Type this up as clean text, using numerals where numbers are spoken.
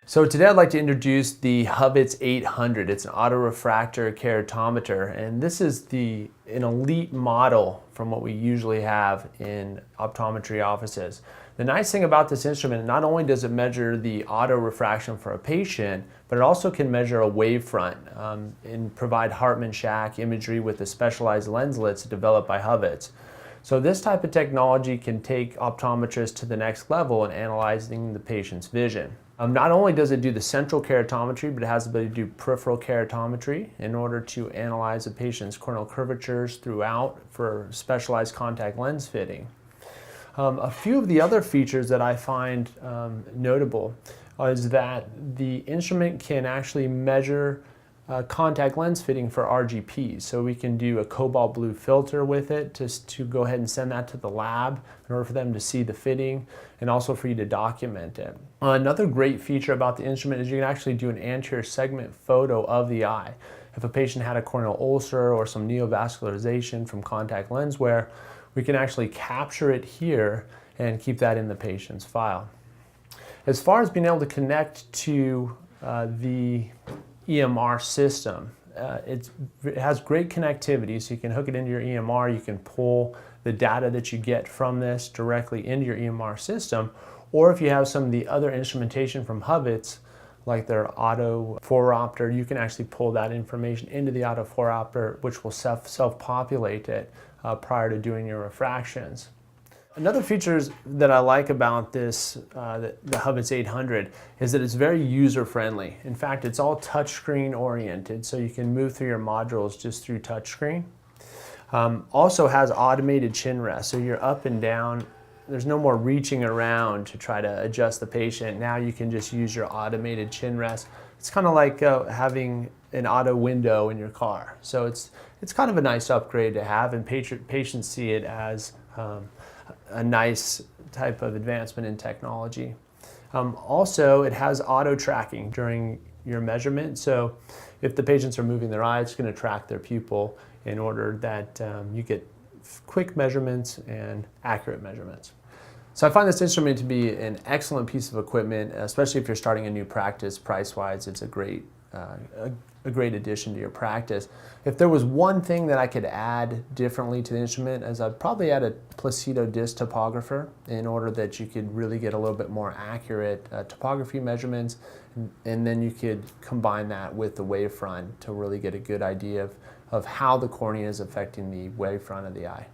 So today I'd like to introduce the Huvitz 800. It's an auto-refractor keratometer, and this is an elite model from what we usually have in optometry offices. The nice thing about this instrument, not only does it measure the auto-refraction for a patient, but it also can measure a wavefront and provide Hartmann-Shack imagery with the specialized lenslets developed by Huvitz. So this type of technology can take optometrists to the next level in analyzing the patient's vision. Not only does it do the central keratometry, but it has the ability to do peripheral keratometry in order to analyze a patient's corneal curvatures throughout for specialized contact lens fitting. A few of the other features that I find notable is that the instrument can actually measure contact lens fitting for RGPs. So we can do a cobalt blue filter with it to go ahead and send that to the lab in order for them to see the fitting and also for you to document it. Another great feature about the instrument is you can actually do an anterior segment photo of the eye. If a patient had a corneal ulcer or some neovascularization from contact lens wear, we can actually capture it here and keep that in the patient's file. As far as being able to connect to the EMR system, it has great connectivity, so you can hook it into your EMR, you can pull the data that you get from this directly into your EMR system, or if you have some of the other instrumentation from Huvitz, like their auto phoropter, you can actually pull that information into the auto phoropter, which will self-populate it prior to doing your refractions. Another feature that I like about this, the Huvitz 800, is that it's very user-friendly. In fact, it's all touchscreen oriented, so you can move through your modules just through touchscreen. Also has automated Chinrest, so you're up and down. There's no more reaching around to try to adjust the patient. Now you can just use your automated Chinrest. It's kind of like having an auto window in your car. So it's kind of a nice upgrade to have, and patients see it as a nice type of advancement in technology. Also, it has auto tracking during your measurement. So if the patients are moving their eye, it's going to track their pupil in order that you get quick measurements and accurate measurements. So I find this instrument to be an excellent piece of equipment, especially if you're starting a new practice. Price-wise, it's a great addition to your practice. If there was one thing that I could add differently to the instrument, is I'd probably add a Placido disc topographer in order that you could really get a little bit more accurate topography measurements, and then you could combine that with the wavefront to really get a good idea of how the cornea is affecting the wavefront of the eye.